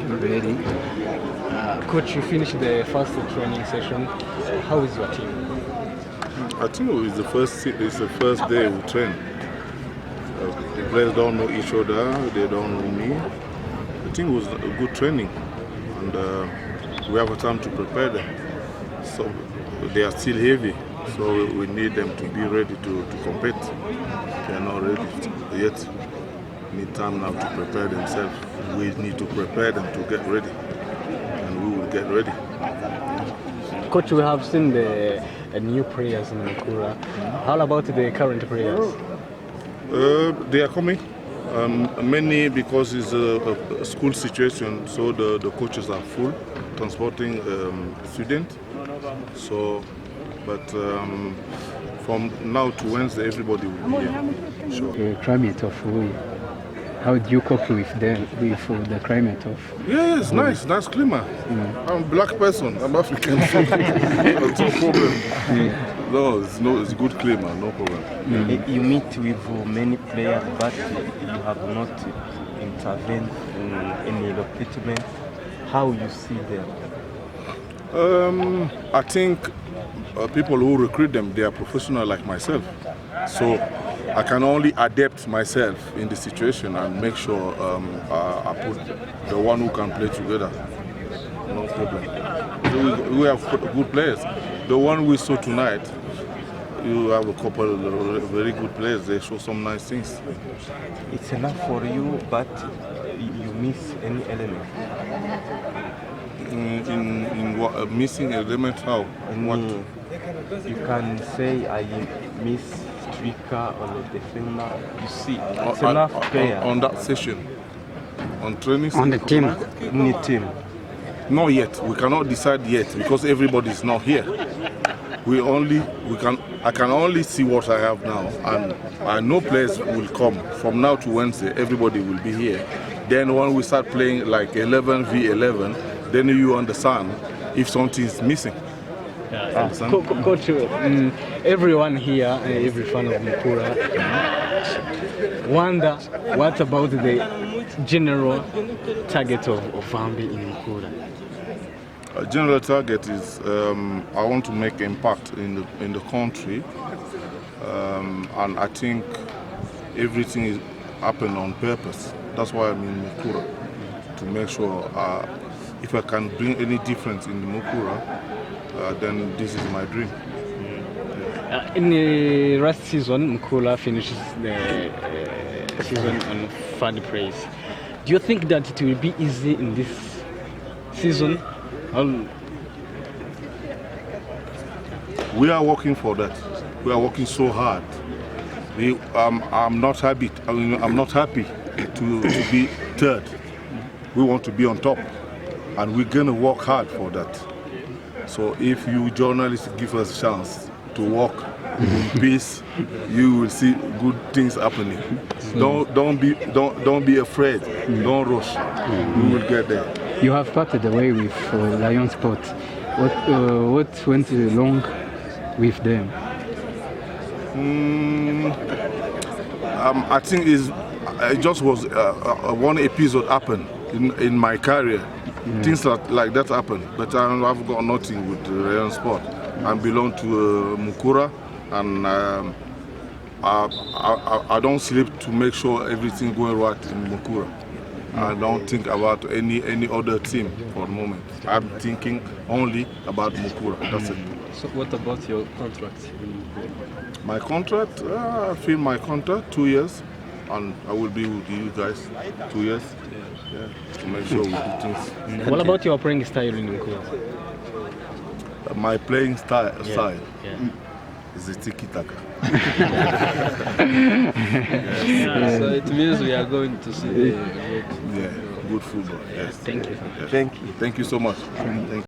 ready. Coach, you finished the first training session. How is your team? I think it's the first day we train. The players don't know each other, they don't know me. I think it was a good training, and we have a time to prepare them. So they are still heavy, so we need them to be ready to compete. They are not ready yet. We need time now to prepare themselves. We need to prepare them to get ready, and we will get ready. Coach, we have seen the new players in Mukura. How about the current players? They are coming. Many because it's a school situation, so the coaches are full, transporting students. So, but from now to Wednesday, everybody will be here. Sure. The climate of Uri. How do you cope with the climate of? Yeah, it's nice climate. I'm a black person. I'm African, so it's no problem. No, it's good climate, no problem. You meet with many players, but you have not intervened in any recruitment. How you see them? I think people who recruit them, they are professional like myself. So I can only adapt myself in the situation and make sure I put the one who can play together. No problem. So we have good players. The one we saw tonight, you have a couple of very good players. They show some nice things. It's enough for you, but you miss any element. In what, missing element how? What? You can say I miss striker or defender. You see, it's enough player on that session, on training. On the team. In the team. Not yet. We cannot decide yet because everybody is not here. I can only see what I have now, and I know players will come from now to Wednesday. Everybody will be here. Then when we start playing like 11v11, then you understand if something is missing. Coach, everyone here, every fan of Mukura, wonder what about the general target of Ovambe in Mukura? General target is I want to make impact in the country, and I think everything is happen on purpose. That's why I'm in Mukura, to make sure if I can bring any difference in the Mukura, then this is my dream. In the last season, Mukura finishes the season on third place. Do you think that it will be easy in this season? We are working for that. We are working so hard. I'm not happy. I'm not happy to be third. We want to be on top, and we're gonna work hard for that. So if you journalists give us a chance to work in peace, you will see good things happening. Don't be afraid. Don't rush. We will get there. You have parted the way with Lion Sport. What went wrong with them? I think it just was one episode happened in my career. Things like that happen, but I've got nothing with Lion Sport. I belong to Mukura, and I don't sleep to make sure everything going right in Mukura. I don't think about any other team for the moment. I'm thinking only about Mukura. That's it. So what about your contract? My contract, I feel my contract 2 years, and I will be with you guys 2 years. Yeah, to make sure we do things. What about your playing style in Mukura? My playing style is a tiki taka. So it means we are going to see the good football. Yes. Thank you. Yes. Thank you so much. Thank you.